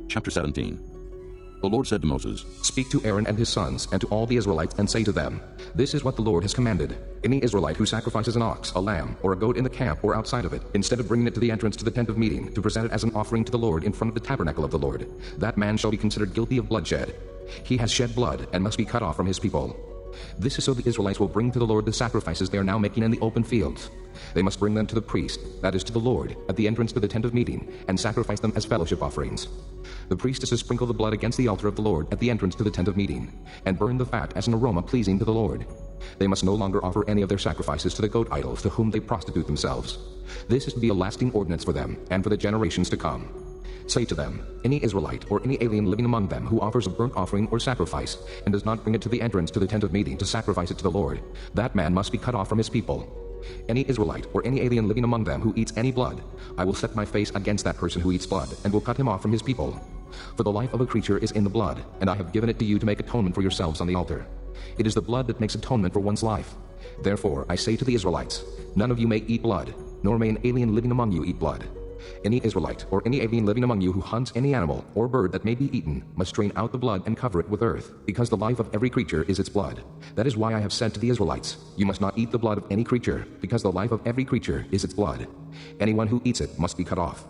Chapter 17. The Lord said to Moses, Speak to Aaron and his sons, and to all the Israelites, and say to them, This is what the Lord has commanded. Any Israelite who sacrifices an ox, a lamb, or a goat in the camp or outside of it, instead of bringing it to the entrance to the tent of meeting, to present it as an offering to the Lord in front of the tabernacle of the Lord, that man shall be considered guilty of bloodshed. He has shed blood, and must be cut off from his people. This is so the Israelites will bring to the Lord the sacrifices they are now making in the open fields. They must bring them to the priest, that is to the Lord, at the entrance to the tent of meeting, and sacrifice them as fellowship offerings. The priest is to sprinkle the blood against the altar of the Lord at the entrance to the tent of meeting, and burn the fat as an aroma pleasing to the Lord. They must no longer offer any of their sacrifices to the goat idols to whom they prostitute themselves. This is to be a lasting ordinance for them, and for the generations to come. Say to them, any Israelite or any alien living among them who offers a burnt offering or sacrifice, and does not bring it to the entrance to the tent of meeting to sacrifice it to the Lord, that man must be cut off from his people. Any Israelite or any alien living among them who eats any blood, I will set my face against that person who eats blood, and will cut him off from his people. For the life of a creature is in the blood, and I have given it to you to make atonement for yourselves on the altar. It is the blood that makes atonement for one's life. Therefore I say to the Israelites, none of you may eat blood, nor may an alien living among you eat blood. Any Israelite or any alien living among you who hunts any animal or bird that may be eaten must drain out the blood and cover it with earth, because the life of every creature is its blood. That is why I have said to the Israelites, you must not eat the blood of any creature, because the life of every creature is its blood. Anyone who eats it must be cut off.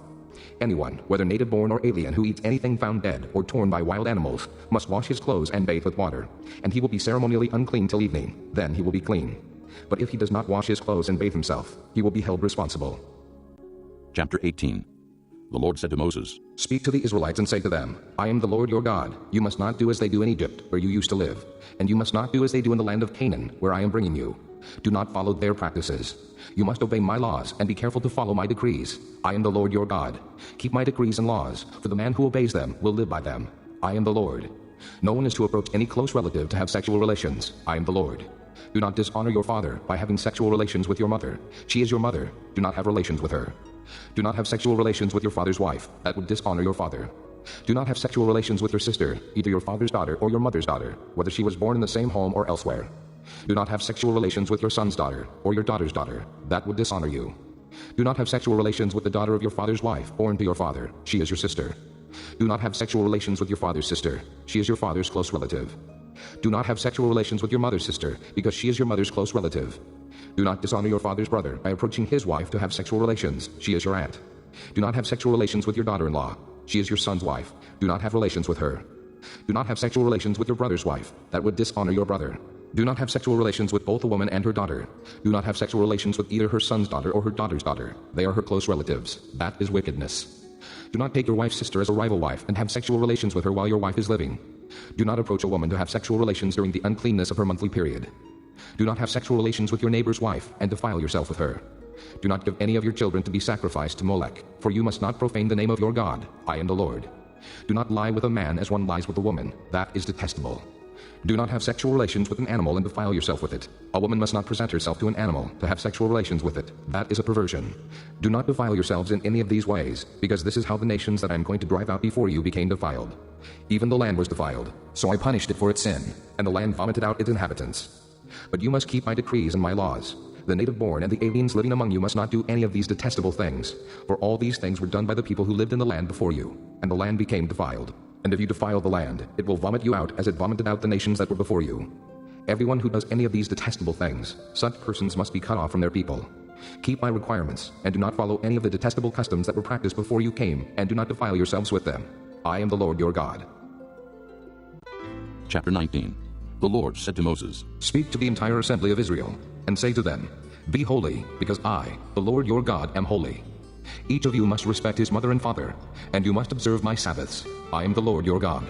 Anyone, whether native-born or alien, who eats anything found dead or torn by wild animals, must wash his clothes and bathe with water, and he will be ceremonially unclean till evening. Then he will be clean. But if he does not wash his clothes and bathe himself, he will be held responsible. Chapter 18. The Lord said to Moses, Speak to the Israelites and say to them, I am the Lord your God. You must not do as they do in Egypt, where you used to live, and you must not do as they do in the land of Canaan, where I am bringing you. Do not follow their practices. You must obey my laws and be careful to follow my decrees. I am the Lord your God. Keep my decrees and laws, for the man who obeys them will live by them. I am the Lord. No one is to approach any close relative to have sexual relations. I am the Lord. Do not dishonor your father by having sexual relations with your mother. She is your mother. Do not have relations with her. Do not have sexual relations with your father's wife. That would dishonor your father. Do not have sexual relations with your sister, either your father's daughter or your mother's daughter, whether she was born in the same home or elsewhere. Do not have sexual relations with your son's daughter or your daughter's daughter. That would dishonor you. Do not have sexual relations with the daughter of your father's wife, born to your father. She is your sister. Do not have sexual relations with your father's sister. She is your father's close relative. Do not have sexual relations with your mother's sister, because she is your mother's close relative. Do not dishonor your father's brother by approaching his wife to have sexual relations. She is your aunt. Do not have sexual relations with your daughter-in-law. She is your son's wife. Do not have relations with her. Do not have sexual relations with your brother's wife. That would dishonor your brother. Do not have sexual relations with both a woman and her daughter. Do not have sexual relations with either her son's daughter or her daughter's daughter. They are her close relatives. That is wickedness. Do not take your wife's sister as a rival wife and have sexual relations with her while your wife is living. Do not approach a woman to have sexual relations during the uncleanness of her monthly period. Do not have sexual relations with your neighbor's wife and defile yourself with her. Do not give any of your children to be sacrificed to Molech, for you must not profane the name of your God. I am the Lord. Do not lie with a man as one lies with a woman. That is detestable. Do not have sexual relations with an animal and defile yourself with it. A woman must not present herself to an animal to have sexual relations with it. That is a perversion. Do not defile yourselves in any of these ways, because this is how the nations that I am going to drive out before you became defiled. Even the land was defiled, so I punished it for its sin, and the land vomited out its inhabitants. But you must keep my decrees and my laws. The native-born and the aliens living among you must not do any of these detestable things, for all these things were done by the people who lived in the land before you, and the land became defiled. And if you defile the land, it will vomit you out as it vomited out the nations that were before you. Everyone who does any of these detestable things, such persons must be cut off from their people. Keep my requirements, and do not follow any of the detestable customs that were practiced before you came, and do not defile yourselves with them. I am the Lord your God. Chapter 19. The Lord said to Moses, Speak to the entire assembly of Israel, and say to them, Be holy, because I, the Lord your God, am holy. Each of you must respect his mother and father, and you must observe my Sabbaths. I am the Lord your God.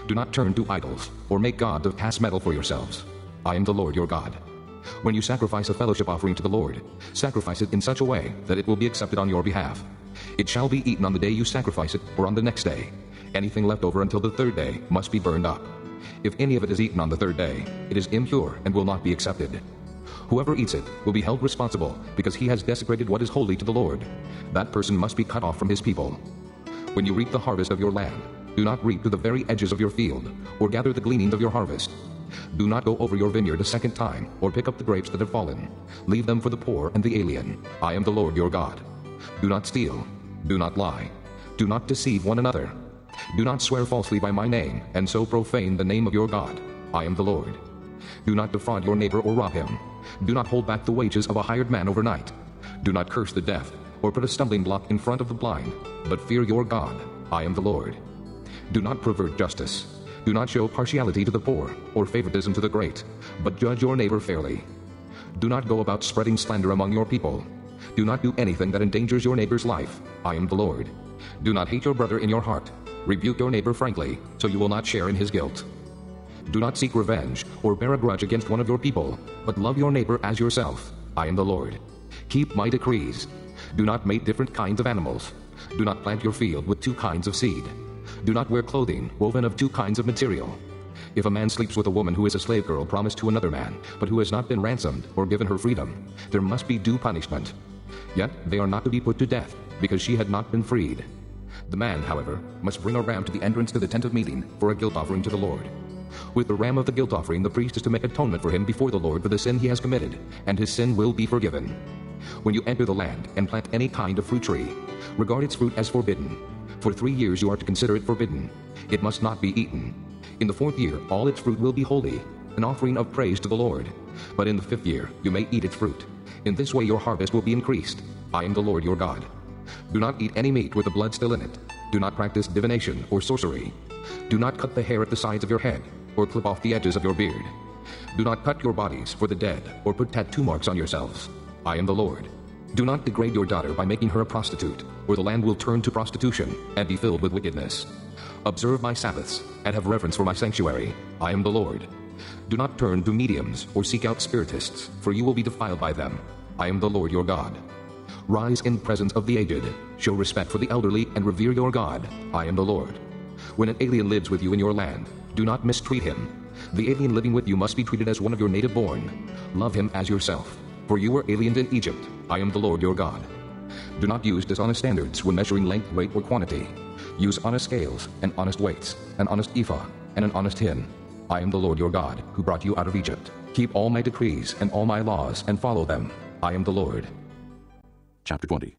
Do not turn to idols, or make gods of cast metal for yourselves. I am the Lord your God. When you sacrifice a fellowship offering to the Lord, sacrifice it in such a way that it will be accepted on your behalf. It shall be eaten on the day you sacrifice it, or on the next day. Anything left over until the third day must be burned up. If any of it is eaten on the third day, it is impure and will not be accepted. Whoever eats it will be held responsible, because he has desecrated what is holy to the Lord. That person must be cut off from his people. When you reap the harvest of your land, do not reap to the very edges of your field, or gather the gleanings of your harvest. Do not go over your vineyard a second time, or pick up the grapes that have fallen. Leave them for the poor and the alien. I am the Lord your God. Do not steal. Do not lie. Do not deceive one another. Do not swear falsely by my name, and so profane the name of your God. I am the Lord. Do not defraud your neighbor or rob him. Do not hold back the wages of a hired man overnight. Do not curse the deaf, or put a stumbling block in front of the blind, but fear your God. I am the Lord. Do not pervert justice. Do not show partiality to the poor, or favoritism to the great, but judge your neighbor fairly. Do not go about spreading slander among your people. Do not do anything that endangers your neighbor's life. I am the Lord. Do not hate your brother in your heart. Rebuke your neighbor frankly, so you will not share in his guilt. Do not seek revenge, or bear a grudge against one of your people, but love your neighbor as yourself. I am the Lord. Keep my decrees. Do not mate different kinds of animals. Do not plant your field with two kinds of seed. Do not wear clothing woven of two kinds of material. If a man sleeps with a woman who is a slave girl promised to another man, but who has not been ransomed or given her freedom, there must be due punishment. Yet they are not to be put to death, because she had not been freed. The man, however, must bring a ram to the entrance to the tent of meeting for a guilt offering to the Lord. With the ram of the guilt offering, the priest is to make atonement for him before the Lord for the sin he has committed, and his sin will be forgiven. When you enter the land and plant any kind of fruit tree, regard its fruit as forbidden. For 3 years you are to consider it forbidden. It must not be eaten. In the 4th year all its fruit will be holy, an offering of praise to the Lord. But in the 5th year you may eat its fruit. In this way your harvest will be increased. I am the Lord your God. Do not eat any meat with the blood still in it. Do not practice divination or sorcery. Do not cut the hair at the sides of your head, or clip off the edges of your beard. Do not cut your bodies for the dead, or put tattoo marks on yourselves. I am the Lord. Do not degrade your daughter by making her a prostitute, or the land will turn to prostitution and be filled with wickedness. Observe my Sabbaths, and have reverence for my sanctuary. I am the Lord. Do not turn to mediums or seek out spiritists, for you will be defiled by them. I am the Lord your God. Rise in the presence of the aged, show respect for the elderly, and revere your God. I am the Lord. When an alien lives with you in your land, do not mistreat him. The alien living with you must be treated as one of your native born. Love him as yourself, for you were aliens in Egypt. I am the Lord your God. Do not use dishonest standards when measuring length, weight, or quantity. Use honest scales and honest weights, an honest ephah and an honest hin. I am the Lord your God, who brought you out of Egypt. Keep all my decrees and all my laws, and follow them. I am the Lord. Chapter 20.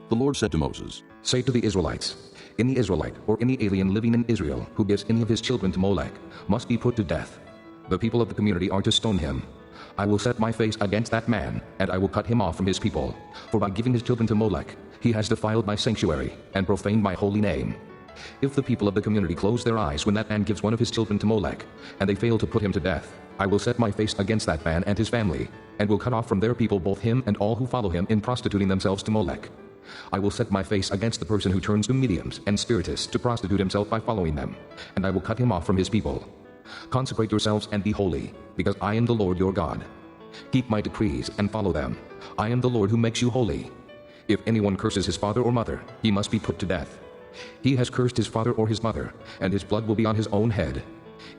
The Lord said to Moses, Say to the Israelites, any Israelite or any alien living in Israel who gives any of his children to Molech must be put to death. The people of the community are to stone him. I will set my face against that man, and I will cut him off from his people. For by giving his children to Molech, he has defiled my sanctuary and profaned my holy name. If the people of the community close their eyes when that man gives one of his children to Molech, and they fail to put him to death, I will set my face against that man and his family, and will cut off from their people both him and all who follow him in prostituting themselves to Molech. I will set my face against the person who turns to mediums and spiritists to prostitute himself by following them, and I will cut him off from his people. Consecrate yourselves and be holy, because I am the Lord your God. Keep my decrees and follow them. I am the Lord who makes you holy. If anyone curses his father or mother, he must be put to death. He has cursed his father or his mother, and his blood will be on his own head.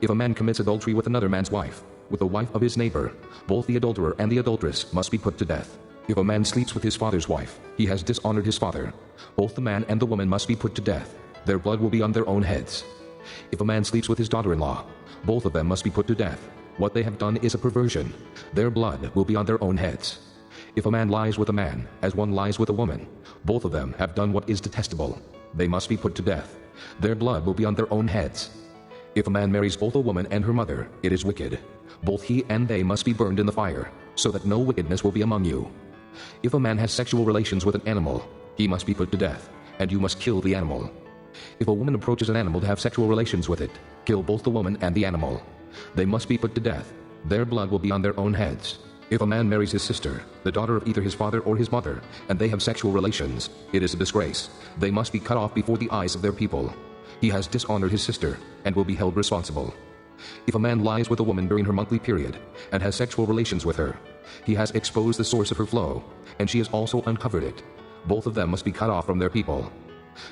If a man commits adultery with another man's wife, with the wife of his neighbor, both the adulterer and the adulteress must be put to death. If a man sleeps with his father's wife, he has dishonored his father. Both the man and the woman must be put to death. Their blood will be on their own heads. If a man sleeps with his daughter-in-law, both of them must be put to death. What they have done is a perversion. Their blood will be on their own heads. If a man lies with a man, as one lies with a woman, both of them have done what is detestable. They must be put to death. Their blood will be on their own heads. If a man marries both a woman and her mother, it is wicked. Both he and they must be burned in the fire, so that no wickedness will be among you. If a man has sexual relations with an animal, he must be put to death, and you must kill the animal. If a woman approaches an animal to have sexual relations with it, kill both the woman and the animal. They must be put to death. Their blood will be on their own heads. If a man marries his sister, the daughter of either his father or his mother, and they have sexual relations, it is a disgrace. They must be cut off before the eyes of their people. He has dishonored his sister, and will be held responsible. If a man lies with a woman during her monthly period, and has sexual relations with her, he has exposed the source of her flow, and she has also uncovered it. Both of them must be cut off from their people.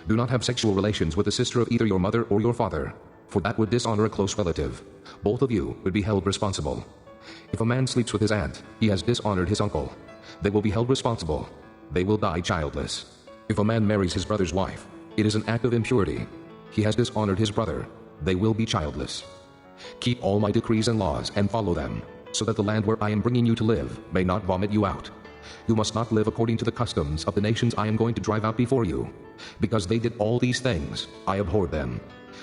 Do not have sexual relations with the sister of either your mother or your father, for that would dishonor a close relative. Both of you would be held responsible. If a man sleeps with his aunt, he has dishonored his uncle. They will be held responsible. They will die childless. If a man marries his brother's wife, it is an act of impurity. He has dishonored his brother. They will be childless. Keep all my decrees and laws and follow them, so that the land where I am bringing you to live may not vomit you out. You must not live according to the customs of the nations I am going to drive out before you. Because they did all these things, I abhorred them.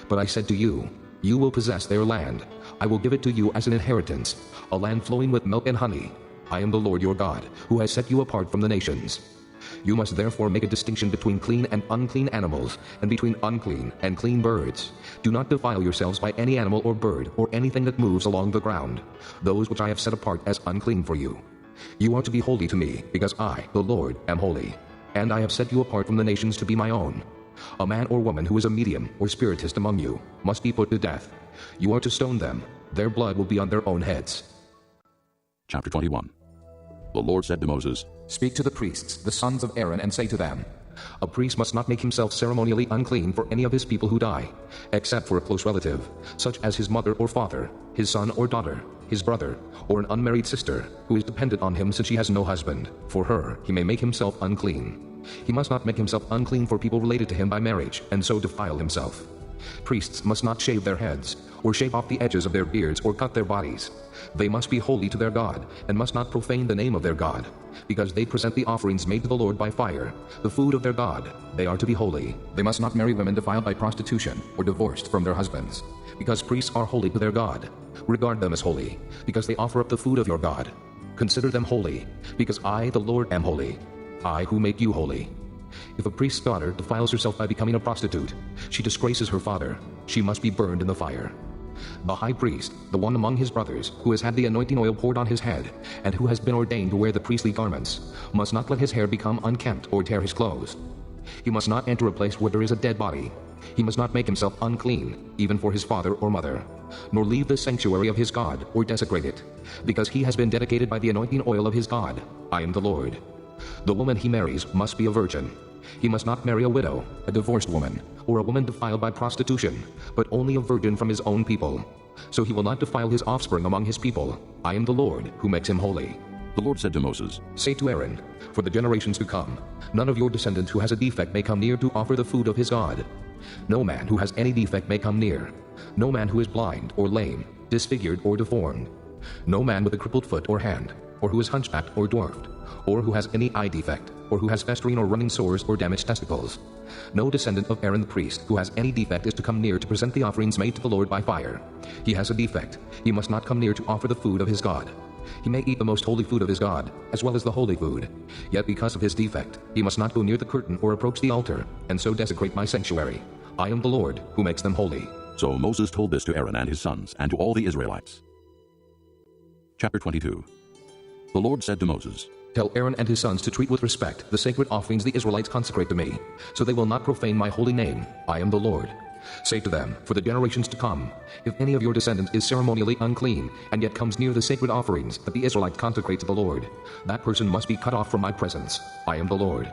But I said to you, you will possess their land. I will give it to you as an inheritance, a land flowing with milk and honey. I am the Lord your God, who has set you apart from the nations. You must therefore make a distinction between clean and unclean animals, and between unclean and clean birds. Do not defile yourselves by any animal or bird, or anything that moves along the ground, those which I have set apart as unclean for you. You are to be holy to me, because I, the Lord, am holy. And I have set you apart from the nations to be my own. A man or woman who is a medium or spiritist among you must be put to death. You are to stone them. Their blood will be on their own heads. Chapter 21. The Lord said to Moses, Speak to the priests, the sons of Aaron, and say to them, A priest must not make himself ceremonially unclean for any of his people who die, except for a close relative, such as his mother or father, his son or daughter, his brother, or an unmarried sister, who is dependent on him since she has no husband. For her he may make himself unclean. He must not make himself unclean for people related to him by marriage, and so defile himself. Priests must not shave their heads, or shave off the edges of their beards, or cut their bodies. They must be holy to their God, and must not profane the name of their God, because they present the offerings made to the Lord by fire, the food of their God. They are to be holy. They must not marry women defiled by prostitution, or divorced from their husbands, because priests are holy to their God. Regard them as holy, because they offer up the food of your God. Consider them holy, because I, the Lord, am holy, I who make you holy. If a priest's daughter defiles herself by becoming a prostitute, she disgraces her father. She must be burned in the fire. The high priest, the one among his brothers, who has had the anointing oil poured on his head, and who has been ordained to wear the priestly garments, must not let his hair become unkempt or tear his clothes. He must not enter a place where there is a dead body. He must not make himself unclean, even for his father or mother, nor leave the sanctuary of his God or desecrate it, because he has been dedicated by the anointing oil of his God. I am the Lord. The woman he marries must be a virgin. He must not marry a widow, a divorced woman, or a woman defiled by prostitution, but only a virgin from his own people. So he will not defile his offspring among his people. I am the Lord, who makes him holy. The Lord said to Moses, Say to Aaron, for the generations to come, none of your descendants who has a defect may come near to offer the food of his God. No man who has any defect may come near. No man who is blind or lame, disfigured or deformed. No man with a crippled foot or hand, or who is hunchbacked or dwarfed, or who has any eye defect, or who has festering or running sores or damaged testicles. No descendant of Aaron the priest who has any defect is to come near to present the offerings made to the Lord by fire. He has a defect. He must not come near to offer the food of his God. He may eat the most holy food of his God, as well as the holy food. Yet because of his defect, he must not go near the curtain or approach the altar, and so desecrate my sanctuary. I am the Lord, who makes them holy. So Moses told this to Aaron and his sons, and to all the Israelites. Chapter 22. The Lord said to Moses, Tell Aaron and his sons to treat with respect the sacred offerings the Israelites consecrate to me, so they will not profane my holy name. I am the Lord. Say to them, for the generations to come, if any of your descendants is ceremonially unclean, and yet comes near the sacred offerings that the Israelites consecrate to the Lord, that person must be cut off from my presence. I am the Lord.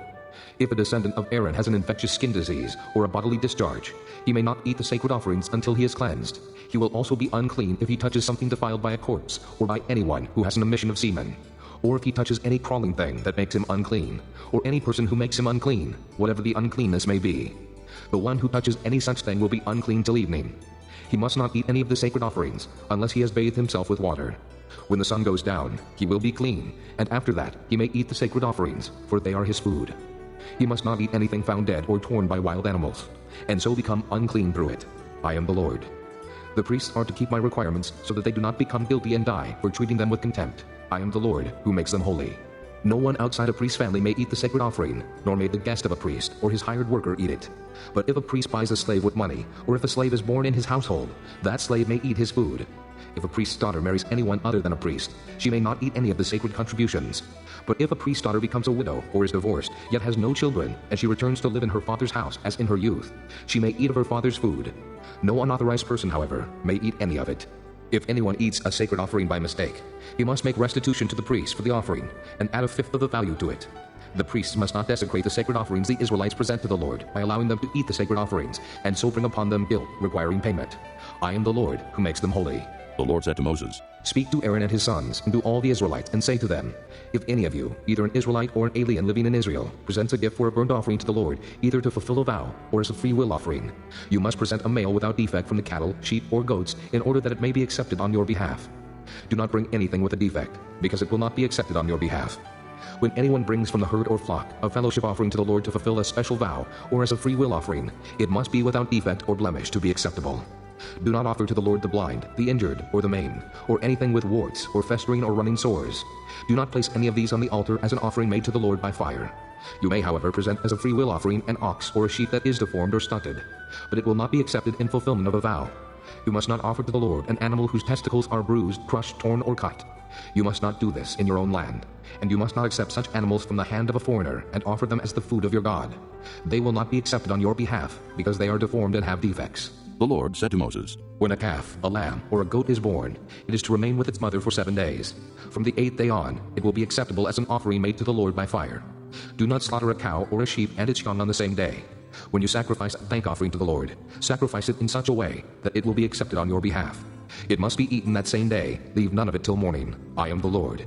If a descendant of Aaron has an infectious skin disease or a bodily discharge, he may not eat the sacred offerings until he is cleansed. He will also be unclean if he touches something defiled by a corpse, or by anyone who has an emission of semen, or if he touches any crawling thing that makes him unclean, or any person who makes him unclean, whatever the uncleanness may be. The one who touches any such thing will be unclean till evening. He must not eat any of the sacred offerings, unless he has bathed himself with water. When the sun goes down, he will be clean, and after that he may eat the sacred offerings, for they are his food. He must not eat anything found dead or torn by wild animals, and so become unclean through it. I am the Lord. The priests are to keep my requirements so that they do not become guilty and die for treating them with contempt. I am the Lord, who makes them holy. No one outside a priest's family may eat the sacred offering, nor may the guest of a priest or his hired worker eat it. But if a priest buys a slave with money, or if a slave is born in his household, that slave may eat his food. If a priest's daughter marries anyone other than a priest, she may not eat any of the sacred contributions. But if a priest's daughter becomes a widow or is divorced, yet has no children, and she returns to live in her father's house as in her youth, she may eat of her father's food. No unauthorized person, however, may eat any of it. If anyone eats a sacred offering by mistake, he must make restitution to the priest for the offering, and add a fifth of the value to it. The priests must not desecrate the sacred offerings the Israelites present to the Lord by allowing them to eat the sacred offerings, and so bring upon them guilt requiring payment. I am the Lord, who makes them holy. The Lord said to Moses, Speak to Aaron and his sons, and to all the Israelites, and say to them, If any of you, either an Israelite or an alien living in Israel, presents a gift for a burnt offering to the Lord, either to fulfill a vow or as a free will offering, you must present a male without defect from the cattle, sheep, or goats, in order that it may be accepted on your behalf. Do not bring anything with a defect, because it will not be accepted on your behalf. When anyone brings from the herd or flock a fellowship offering to the Lord to fulfill a special vow or as a free will offering, it must be without defect or blemish to be acceptable. Do not offer to the Lord the blind, the injured, or the maimed, or anything with warts, or festering or running sores. Do not place any of these on the altar as an offering made to the Lord by fire. You may, however, present as a free will offering an ox or a sheep that is deformed or stunted, but it will not be accepted in fulfillment of a vow. You must not offer to the Lord an animal whose testicles are bruised, crushed, torn, or cut. You must not do this in your own land, and you must not accept such animals from the hand of a foreigner and offer them as the food of your God. They will not be accepted on your behalf, because they are deformed and have defects. The Lord said to Moses, When a calf, a lamb, or a goat is born, it is to remain with its mother for 7 days. From the 8th day on, it will be acceptable as an offering made to the Lord by fire. Do not slaughter a cow or a sheep and its young on the same day. When you sacrifice a thank offering to the Lord, sacrifice it in such a way that it will be accepted on your behalf. It must be eaten that same day. Leave none of it till morning. I am the Lord.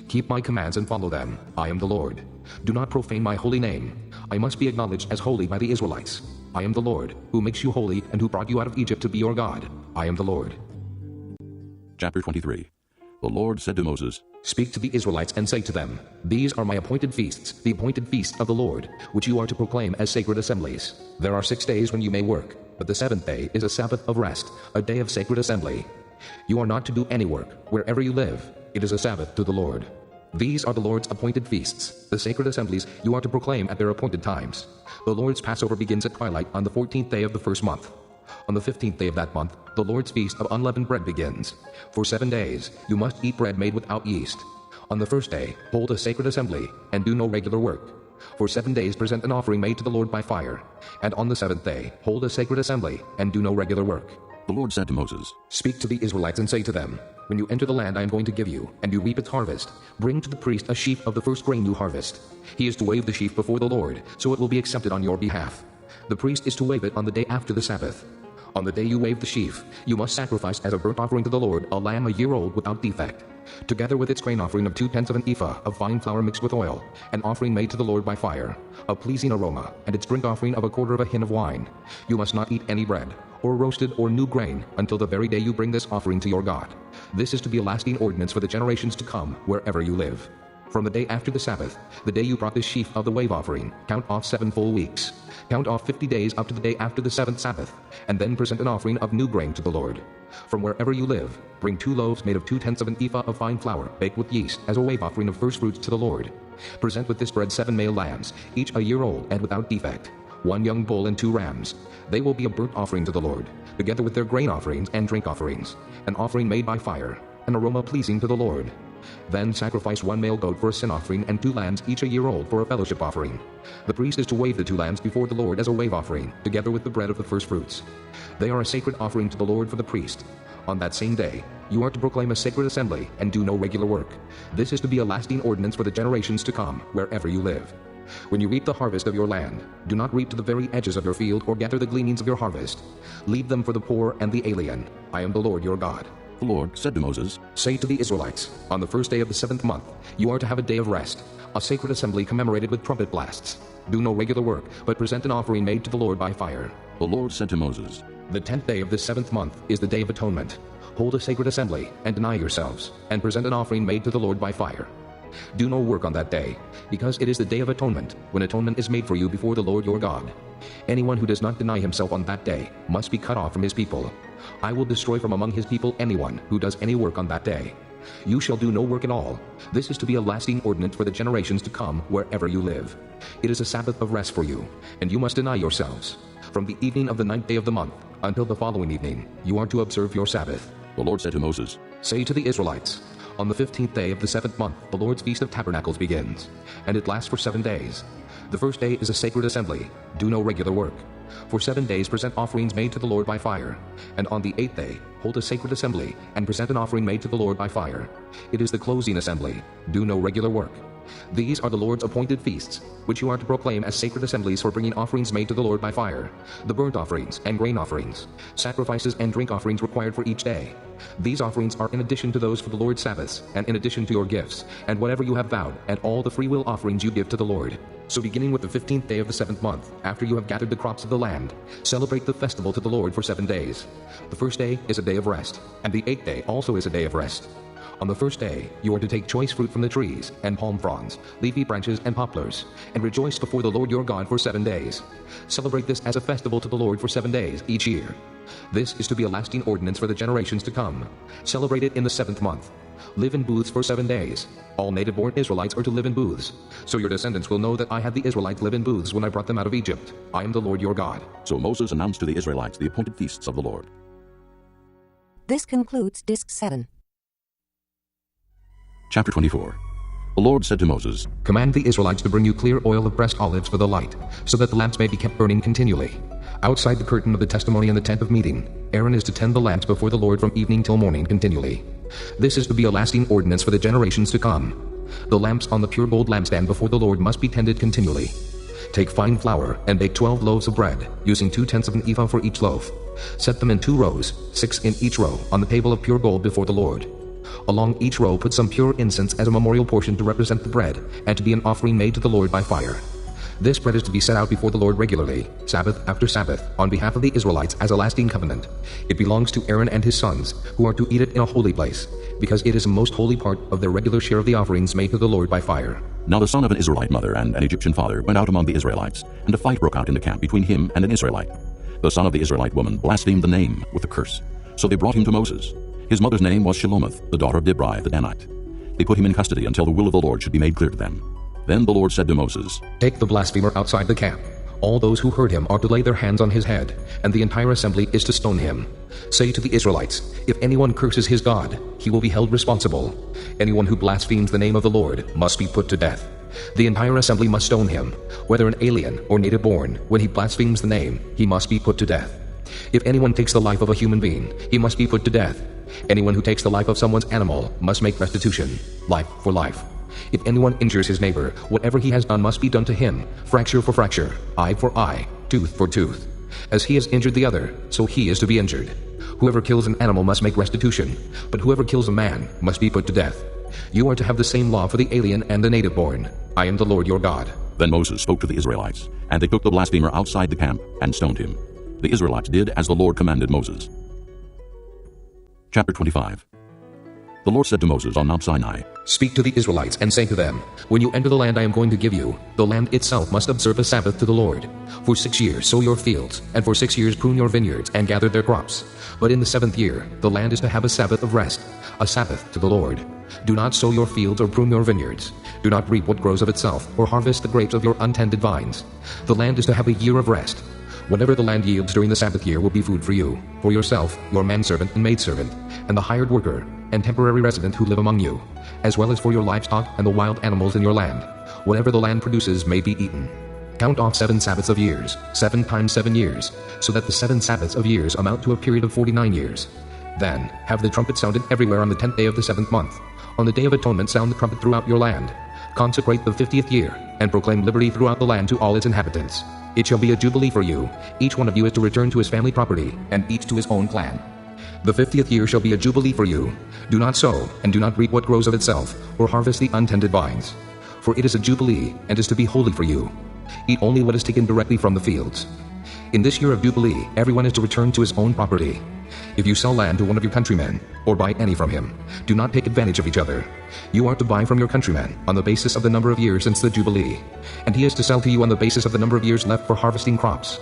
Keep my commands and follow them. I am the Lord. Do not profane my holy name. I must be acknowledged as holy by the Israelites. I am the Lord, who makes you holy and who brought you out of Egypt to be your God. I am the Lord. Chapter 23. The Lord said to Moses, Speak to the Israelites and say to them, These are my appointed feasts, the appointed feast of the Lord, which you are to proclaim as sacred assemblies. There are 6 days when you may work, but the 7th day is a Sabbath of rest, a day of sacred assembly. You are not to do any work, wherever you live. It is a Sabbath to the Lord. These are the Lord's appointed feasts, the sacred assemblies you are to proclaim at their appointed times. The Lord's Passover begins at twilight on the 14th day of the first month. On the 15th day of that month, the Lord's feast of unleavened bread begins. For 7 days, you must eat bread made without yeast. On the first day, hold a sacred assembly and do no regular work. For 7 days, present an offering made to the Lord by fire. And on the 7th day, hold a sacred assembly and do no regular work. The Lord said to Moses, Speak to the Israelites and say to them, When you enter the land I am going to give you, and you reap its harvest, bring to the priest a sheaf of the first grain you harvest. He is to wave the sheaf before the Lord, so it will be accepted on your behalf. The priest is to wave it on the day after the Sabbath. On the day you wave the sheaf, you must sacrifice as a burnt offering to the Lord a lamb a year old without defect, together with its grain offering of 2/10 of an ephah of fine flour mixed with oil, an offering made to the Lord by fire, a pleasing aroma, and its drink offering of 1/4 of a hin of wine. You must not eat any bread, or roasted or new grain, until the very day you bring this offering to your God. This is to be a lasting ordinance for the generations to come, wherever you live. From the day after the Sabbath, the day you brought this sheaf of the wave offering, count off 7 full weeks. Count off 50 days up to the day after the 7th Sabbath, and then present an offering of new grain to the Lord. From wherever you live, bring 2 loaves made of 2/10 of an ephah of fine flour, baked with yeast, as a wave offering of first fruits to the Lord. Present with this bread 7 male lambs, each a year old and without defect, 1 young bull and 2 rams. They will be a burnt offering to the Lord, together with their grain offerings and drink offerings, an offering made by fire, an aroma pleasing to the Lord. Then sacrifice 1 male goat for a sin offering and 2 lambs each a year old for a fellowship offering. The priest is to wave the 2 lambs before the Lord as a wave offering, together with the bread of the first fruits. They are a sacred offering to the Lord for the priest. On that same day, you are to proclaim a sacred assembly and do no regular work. This is to be a lasting ordinance for the generations to come, wherever you live. When you reap the harvest of your land, do not reap to the very edges of your field or gather the gleanings of your harvest. Leave them for the poor and the alien. I am the Lord your God. The Lord said to Moses, Say to the Israelites, On the first day of the 7th month, you are to have a day of rest, a sacred assembly commemorated with trumpet blasts. Do no regular work, but present an offering made to the Lord by fire. The Lord said to Moses, The 10th day of this 7th month is the Day of Atonement. Hold a sacred assembly and deny yourselves, and present an offering made to the Lord by fire. Do no work on that day, because it is the Day of Atonement, when atonement is made for you before the Lord your God. Anyone who does not deny himself on that day must be cut off from his people. I will destroy from among his people anyone who does any work on that day. You shall do no work at all. This is to be a lasting ordinance for the generations to come, wherever you live. It is a Sabbath of rest for you, and you must deny yourselves. From the evening of the 9th day of the month until the following evening, you are to observe your Sabbath. The Lord said to Moses, Say to the Israelites, On the 15th day of the 7th month, the Lord's Feast of Tabernacles begins, and it lasts for 7 days. The first day is a sacred assembly. Do no regular work. For 7 days present offerings made to the Lord by fire. And on the 8th day, hold a sacred assembly, and present an offering made to the Lord by fire. It is the closing assembly. Do no regular work. These are the Lord's appointed feasts, which you are to proclaim as sacred assemblies for bringing offerings made to the Lord by fire, the burnt offerings and grain offerings, sacrifices and drink offerings required for each day. These offerings are in addition to those for the Lord's Sabbaths, and in addition to your gifts, and whatever you have vowed, and all the freewill offerings you give to the Lord. So beginning with the 15th day of the 7th month, after you have gathered the crops of the land, celebrate the festival to the Lord for 7 days. The first day is a day of rest, and the 8th day also is a day of rest. On the first day, you are to take choice fruit from the trees, and palm fronds, leafy branches, and poplars, and rejoice before the Lord your God for 7 days. Celebrate this as a festival to the Lord for 7 days each year. This is to be a lasting ordinance for the generations to come. Celebrate it in the 7th month. Live in booths for 7 days. All native-born Israelites are to live in booths. So your descendants will know that I had the Israelites live in booths when I brought them out of Egypt. I am the Lord your God. So Moses announced to the Israelites the appointed feasts of the Lord. This concludes Disc 7. Chapter 24. The Lord said to Moses, Command the Israelites to bring you clear oil of pressed olives for the light, so that the lamps may be kept burning continually. Outside the curtain of the testimony in the tent of meeting, Aaron is to tend the lamps before the Lord from evening till morning continually. This is to be a lasting ordinance for the generations to come. The lamps on the pure gold lampstand before the Lord must be tended continually. Take fine flour and bake 12 loaves of bread, using 2/10 of an ephah for each loaf. Set them in 2 rows, 6 in each row, on the table of pure gold before the Lord. Along each row put some pure incense as a memorial portion to represent the bread, and to be an offering made to the Lord by fire. This bread is to be set out before the Lord regularly, Sabbath after Sabbath, on behalf of the Israelites as a lasting covenant. It belongs to Aaron and his sons, who are to eat it in a holy place, because it is a most holy part of their regular share of the offerings made to the Lord by fire. Now the son of an Israelite mother and an Egyptian father went out among the Israelites, and a fight broke out in the camp between him and an Israelite. The son of the Israelite woman blasphemed the name with a curse. So they brought him to Moses. His mother's name was Shelomith, the daughter of Dibri the Danite. They put him in custody until the will of the Lord should be made clear to them. Then the Lord said to Moses, Take the blasphemer outside the camp. All those who heard him are to lay their hands on his head, and the entire assembly is to stone him. Say to the Israelites, if anyone curses his God, he will be held responsible. Anyone who blasphemes the name of the Lord must be put to death. The entire assembly must stone him, whether an alien or native-born. When he blasphemes the name, he must be put to death. If anyone takes the life of a human being, he must be put to death. Anyone who takes the life of someone's animal must make restitution, life for life. If anyone injures his neighbor, whatever he has done must be done to him, fracture for fracture, eye for eye, tooth for tooth. As he has injured the other, so he is to be injured. Whoever kills an animal must make restitution, but whoever kills a man must be put to death. You are to have the same law for the alien and the native-born. I am the Lord your God. Then Moses spoke to the Israelites, and they took the blasphemer outside the camp and stoned him. The Israelites did as the Lord commanded Moses. Chapter 25. The Lord said to Moses on Mount Sinai, Speak to the Israelites and say to them, When you enter the land I am going to give you, the land itself must observe a Sabbath to the Lord. For 6 years sow your fields, and for 6 years prune your vineyards and gather their crops. But in the 7th year the land is to have a Sabbath of rest, a Sabbath to the Lord. Do not sow your fields or prune your vineyards. Do not reap what grows of itself, or harvest the grapes of your untended vines. The land is to have a year of rest. Whatever the land yields during the Sabbath year will be food for you, for yourself, your manservant and maidservant, and the hired worker and temporary resident who live among you, as well as for your livestock and the wild animals in your land. Whatever the land produces may be eaten. Count off 7 Sabbaths of years, 7 times 7 years, so that the 7 Sabbaths of years amount to a period of 49 years. Then have the trumpet sounded everywhere on the 10th day of the 7th month. On the Day of Atonement sound the trumpet throughout your land. Consecrate the 50th year, and proclaim liberty throughout the land to all its inhabitants. It shall be a jubilee for you. Each one of you is to return to his family property, and each to his own clan. The 50th year shall be a jubilee for you. Do not sow, and do not reap what grows of itself, or harvest the untended vines. For it is a jubilee, and is to be holy for you. Eat only what is taken directly from the fields. In this year of jubilee, everyone is to return to his own property. If you sell land to one of your countrymen, or buy any from him, do not take advantage of each other. You are to buy from your countryman on the basis of the number of years since the Jubilee, and he is to sell to you on the basis of the number of years left for harvesting crops.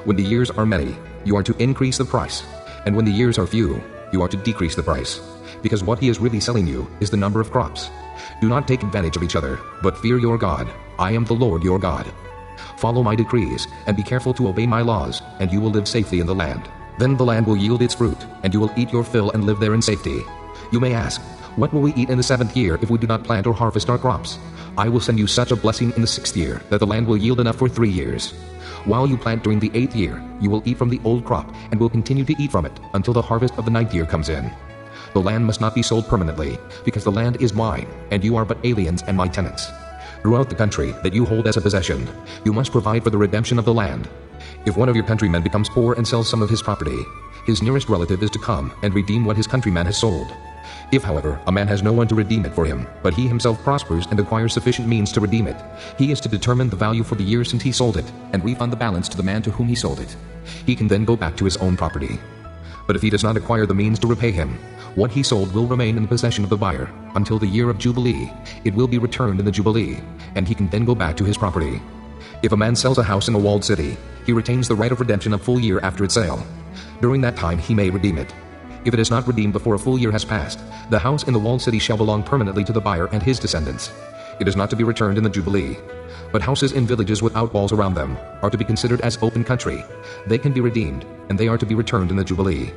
When the years are many, you are to increase the price, and when the years are few, you are to decrease the price, because what he is really selling you is the number of crops. Do not take advantage of each other, but fear your God. I am the Lord your God. Follow my decrees, and be careful to obey my laws, and you will live safely in the land. Then the land will yield its fruit, and you will eat your fill and live there in safety. You may ask, what will we eat in the 7th year if we do not plant or harvest our crops? I will send you such a blessing in the 6th year that the land will yield enough for 3 years. While you plant during the 8th year, you will eat from the old crop, and will continue to eat from it until the harvest of the 9th year comes in. The land must not be sold permanently, because the land is mine, and you are but aliens and my tenants. Throughout the country that you hold as a possession, you must provide for the redemption of the land. If one of your countrymen becomes poor and sells some of his property, his nearest relative is to come and redeem what his countryman has sold. If, however, a man has no one to redeem it for him, but he himself prospers and acquires sufficient means to redeem it, he is to determine the value for the year since he sold it, and refund the balance to the man to whom he sold it. He can then go back to his own property. But if he does not acquire the means to repay him, what he sold will remain in the possession of the buyer until the year of Jubilee. It will be returned in the Jubilee, and he can then go back to his property. If a man sells a house in a walled city, he retains the right of redemption a full year after its sale. During that time he may redeem it. If it is not redeemed before a full year has passed, the house in the walled city shall belong permanently to the buyer and his descendants. It is not to be returned in the Jubilee. But houses in villages without walls around them are to be considered as open country. They can be redeemed, and they are to be returned in the Jubilee.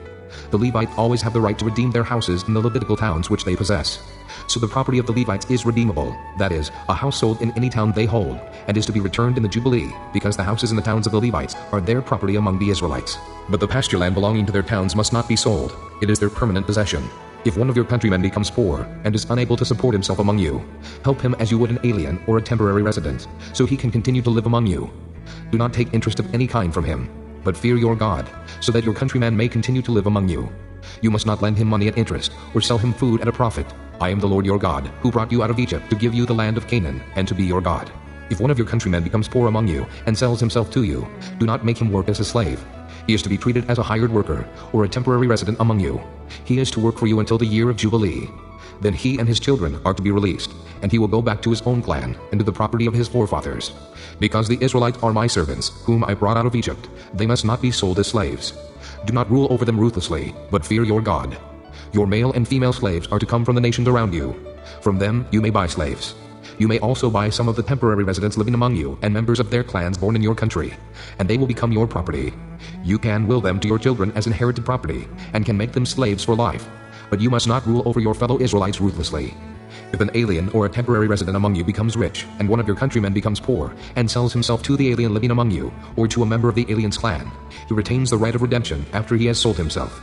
The Levites always have the right to redeem their houses in the Levitical towns which they possess. So the property of the Levites is redeemable, that is, a house sold in any town they hold, and is to be returned in the Jubilee, because the houses in the towns of the Levites are their property among the Israelites. But the pasture land belonging to their towns must not be sold. It is their permanent possession. If one of your countrymen becomes poor and is unable to support himself among you, help him as you would an alien or a temporary resident, so he can continue to live among you. Do not take interest of any kind from him, but fear your God, so that your countryman may continue to live among you. You must not lend him money at interest, or sell him food at a profit. I am the Lord your God, who brought you out of Egypt to give you the land of Canaan, and to be your God. If one of your countrymen becomes poor among you, and sells himself to you, do not make him work as a slave. He is to be treated as a hired worker, or a temporary resident among you. He is to work for you until the year of Jubilee. Then he and his children are to be released, and he will go back to his own clan, and to the property of his forefathers. Because the Israelites are my servants, whom I brought out of Egypt, they must not be sold as slaves. Do not rule over them ruthlessly, but fear your God. Your male and female slaves are to come from the nations around you. From them you may buy slaves. You may also buy some of the temporary residents living among you and members of their clans born in your country, and they will become your property. You can will them to your children as inherited property, and can make them slaves for life. But you must not rule over your fellow Israelites ruthlessly. If an alien or a temporary resident among you becomes rich, and one of your countrymen becomes poor, and sells himself to the alien living among you, or to a member of the alien's clan, he retains the right of redemption after he has sold himself.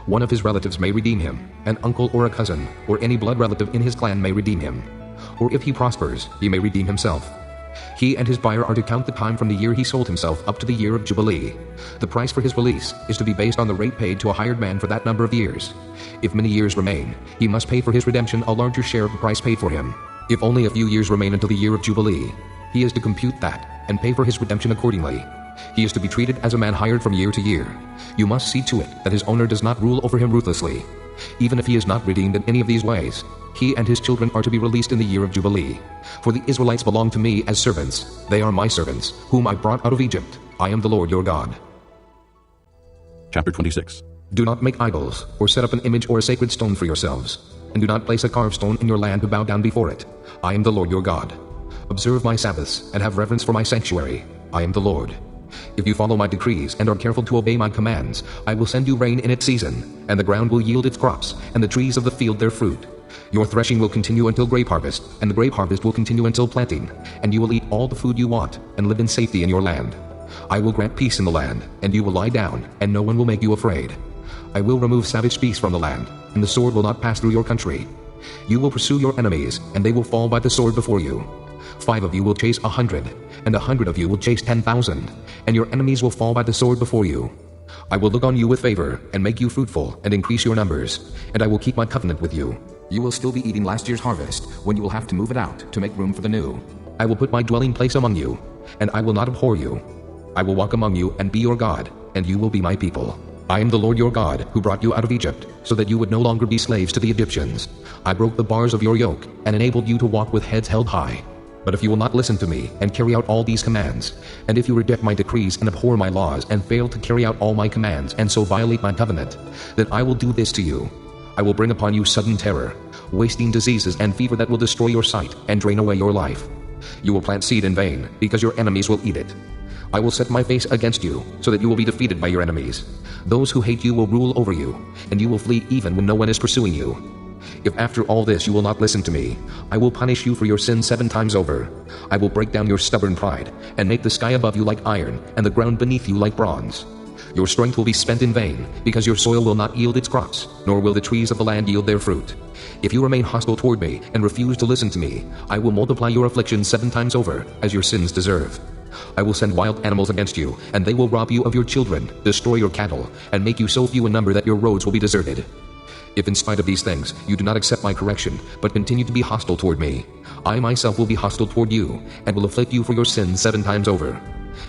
One of his relatives may redeem him, an uncle or a cousin, or any blood relative in his clan may redeem him. Or if he prospers, he may redeem himself. He and his buyer are to count the time from the year he sold himself up to the year of Jubilee. The price for his release is to be based on the rate paid to a hired man for that number of years. If many years remain, he must pay for his redemption a larger share of the price paid for him. If only a few years remain until the year of Jubilee, he is to compute that and pay for his redemption accordingly. He is to be treated as a man hired from year to year. You must see to it that his owner does not rule over him ruthlessly. Even if he is not redeemed in any of these ways, he and his children are to be released in the year of Jubilee. For the Israelites belong to me as servants. They are my servants, whom I brought out of Egypt. I am the Lord your God. Chapter 26. Do not make idols, or set up an image or a sacred stone for yourselves, and do not place a carved stone in your land to bow down before it. I am the Lord your God. Observe my Sabbaths, and have reverence for my sanctuary. I am the Lord. If you follow my decrees and are careful to obey my commands, I will send you rain in its season, and the ground will yield its crops, and the trees of the field their fruit. Your threshing will continue until grape harvest, and the grape harvest will continue until planting, and you will eat all the food you want, and live in safety in your land. I will grant peace in the land, and you will lie down, and no one will make you afraid. I will remove savage beasts from the land, and the sword will not pass through your country. You will pursue your enemies, and they will fall by the sword before you. 5 of you will chase 100, and 100 of you will chase 10,000, and your enemies will fall by the sword before you. I will look on you with favor, and make you fruitful, and increase your numbers, and I will keep my covenant with you. You will still be eating last year's harvest, when you will have to move it out to make room for the new. I will put my dwelling place among you, and I will not abhor you. I will walk among you and be your God, and you will be my people. I am the Lord your God, who brought you out of Egypt, so that you would no longer be slaves to the Egyptians. I broke the bars of your yoke, and enabled you to walk with heads held high. But if you will not listen to me, and carry out all these commands, and if you reject my decrees and abhor my laws, and fail to carry out all my commands, and so violate my covenant, then I will do this to you. I will bring upon you sudden terror, wasting diseases and fever that will destroy your sight, and drain away your life. You will plant seed in vain, because your enemies will eat it. I will set my face against you, so that you will be defeated by your enemies. Those who hate you will rule over you, and you will flee even when no one is pursuing you. If after all this you will not listen to me, I will punish you for your sins 7 times over. I will break down your stubborn pride, and make the sky above you like iron, and the ground beneath you like bronze. Your strength will be spent in vain, because your soil will not yield its crops, nor will the trees of the land yield their fruit. If you remain hostile toward me, and refuse to listen to me, I will multiply your afflictions 7 times over, as your sins deserve. I will send wild animals against you, and they will rob you of your children, destroy your cattle, and make you so few in number that your roads will be deserted. If in spite of these things you do not accept my correction, but continue to be hostile toward me, I myself will be hostile toward you, and will afflict you for your sins 7 times over.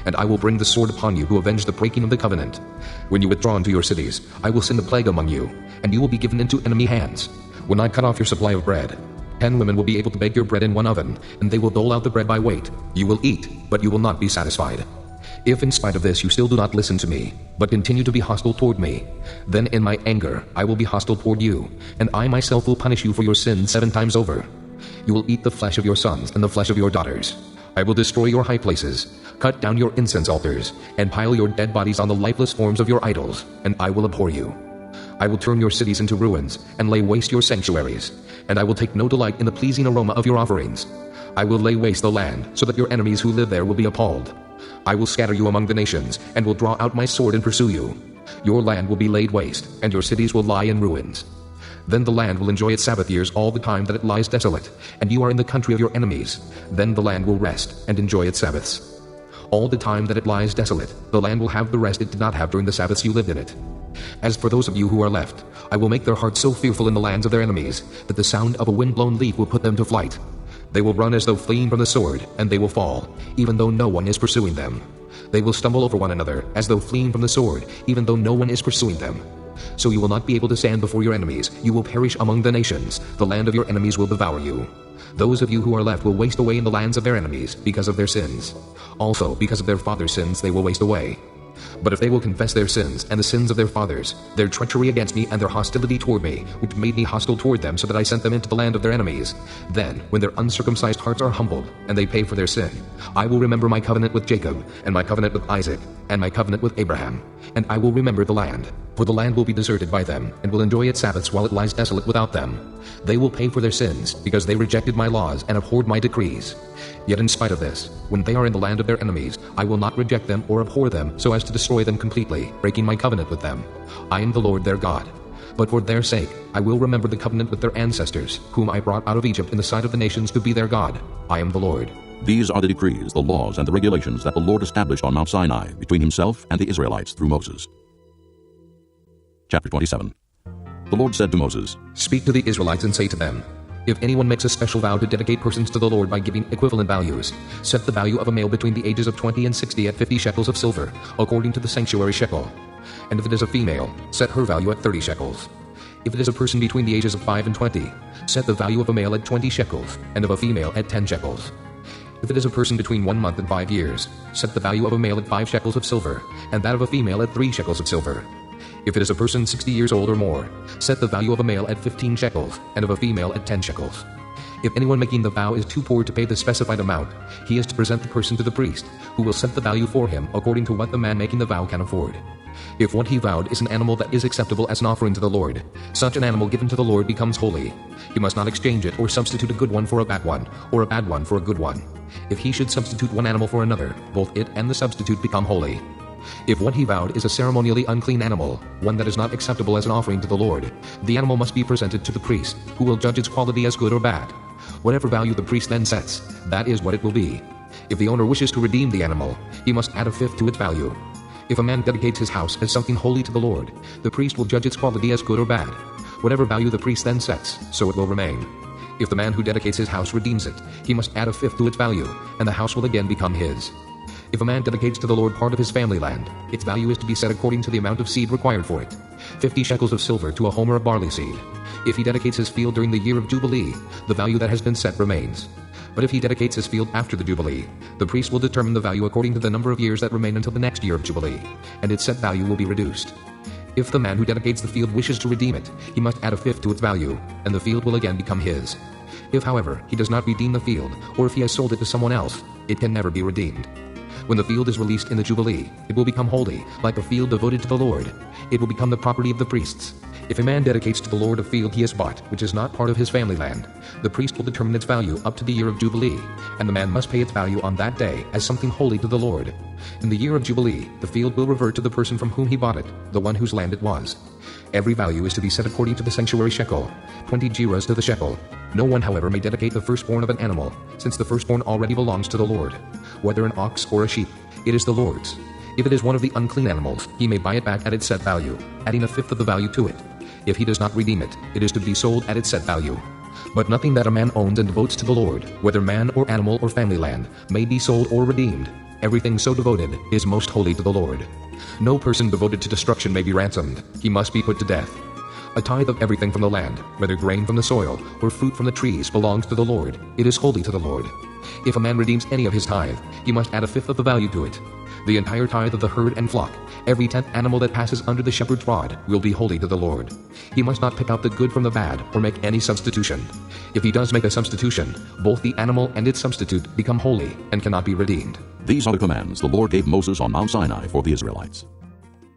and I will bring the sword upon you who avenge the breaking of the covenant. When you withdraw into your cities, I will send a plague among you, and you will be given into enemy hands. When I cut off your supply of bread, 10 women will be able to bake your bread in one oven, and they will dole out the bread by weight. You will eat, but you will not be satisfied. If in spite of this you still do not listen to me, but continue to be hostile toward me, then in my anger I will be hostile toward you, and I myself will punish you for your sins 7 times over. You will eat the flesh of your sons and the flesh of your daughters. I will destroy your high places, cut down your incense altars, and pile your dead bodies on the lifeless forms of your idols, and I will abhor you. I will turn your cities into ruins, and lay waste your sanctuaries, and I will take no delight in the pleasing aroma of your offerings. I will lay waste the land, so that your enemies who live there will be appalled. I will scatter you among the nations, and will draw out my sword and pursue you. Your land will be laid waste, and your cities will lie in ruins. Then the land will enjoy its Sabbath years all the time that it lies desolate, and you are in the country of your enemies. Then the land will rest and enjoy its Sabbaths. All the time that it lies desolate, the land will have the rest it did not have during the Sabbaths you lived in it. As for those of you who are left, I will make their hearts so fearful in the lands of their enemies that the sound of a wind-blown leaf will put them to flight. They will run as though fleeing from the sword, and they will fall, even though no one is pursuing them. They will stumble over one another, as though fleeing from the sword, even though no one is pursuing them. So you will not be able to stand before your enemies. You will perish among the nations. The land of your enemies will devour you. Those of you who are left will waste away in the lands of their enemies because of their sins. Also, because of their fathers' sins, they will waste away. But if they will confess their sins and the sins of their fathers, their treachery against me and their hostility toward me, which made me hostile toward them so that I sent them into the land of their enemies, then, when their uncircumcised hearts are humbled and they pay for their sin, I will remember my covenant with Jacob, and my covenant with Isaac, and my covenant with Abraham, and I will remember the land. For the land will be deserted by them, and will enjoy its Sabbaths while it lies desolate without them. They will pay for their sins, because they rejected my laws and abhorred my decrees. Yet in spite of this, when they are in the land of their enemies, I will not reject them or abhor them so as to destroy them completely, breaking my covenant with them. I am the Lord their God. But for their sake, I will remember the covenant with their ancestors, whom I brought out of Egypt in the sight of the nations to be their God. I am the Lord. These are the decrees, the laws, and the regulations that the Lord established on Mount Sinai between himself and the Israelites through Moses. Chapter 27. The Lord said to Moses, Speak to the Israelites and say to them, If anyone makes a special vow to dedicate persons to the Lord by giving equivalent values, set the value of a male between the ages of 20 and 60 at 50 shekels of silver, according to the sanctuary shekel. And if it is a female, set her value at 30 shekels. If it is a person between the ages of 5 and 20, set the value of a male at 20 shekels, and of a female at 10 shekels. If it is a person between 1 month and 5 years, set the value of a male at 5 shekels of silver, and that of a female at 3 shekels of silver. If it is a person 60 years old or more, set the value of a male at 15 shekels, and of a female at 10 shekels. If anyone making the vow is too poor to pay the specified amount, he is to present the person to the priest, who will set the value for him according to what the man making the vow can afford. If what he vowed is an animal that is acceptable as an offering to the Lord, such an animal given to the Lord becomes holy. He must not exchange it or substitute a good one for a bad one, or a bad one for a good one. If he should substitute one animal for another, both it and the substitute become holy. If what he vowed is a ceremonially unclean animal, one that is not acceptable as an offering to the Lord, the animal must be presented to the priest, who will judge its quality as good or bad. Whatever value the priest then sets, that is what it will be. If the owner wishes to redeem the animal, he must add a fifth to its value. If a man dedicates his house as something holy to the Lord, the priest will judge its quality as good or bad. Whatever value the priest then sets, so it will remain. If the man who dedicates his house redeems it, he must add a fifth to its value, and the house will again become his. If a man dedicates to the Lord part of his family land, its value is to be set according to the amount of seed required for it, 50 shekels of silver to a homer of barley seed. If he dedicates his field during the year of Jubilee, the value that has been set remains. But if he dedicates his field after the Jubilee, the priest will determine the value according to the number of years that remain until the next year of Jubilee, and its set value will be reduced. If the man who dedicates the field wishes to redeem it, he must add a fifth to its value, and the field will again become his. If, however, he does not redeem the field, or if he has sold it to someone else, it can never be redeemed. When the field is released in the Jubilee, it will become holy, like a field devoted to the Lord. It will become the property of the priests. If a man dedicates to the Lord a field he has bought, which is not part of his family land, the priest will determine its value up to the year of Jubilee, and the man must pay its value on that day as something holy to the Lord. In the year of Jubilee, the field will revert to the person from whom he bought it, the one whose land it was. Every value is to be set according to the sanctuary shekel, 20 gerahs to the shekel. No one, however, may dedicate the firstborn of an animal, since the firstborn already belongs to the Lord. Whether an ox or a sheep, it is the Lord's. If it is one of the unclean animals, he may buy it back at its set value, adding a fifth of the value to it. If he does not redeem it, it is to be sold at its set value. But nothing that a man owns and devotes to the Lord, whether man or animal or family land, may be sold or redeemed. Everything so devoted is most holy to the Lord. No person devoted to destruction may be ransomed. He must be put to death. A tithe of everything from the land, whether grain from the soil or fruit from the trees, belongs to the Lord. It is holy to the Lord. If a man redeems any of his tithe, he must add a fifth of the value to it. The entire tithe of the herd and flock, every 10th animal that passes under the shepherd's rod, will be holy to the Lord. He must not pick out the good from the bad or make any substitution. If he does make a substitution, both the animal and its substitute become holy and cannot be redeemed. These are the commands the Lord gave Moses on Mount Sinai for the Israelites.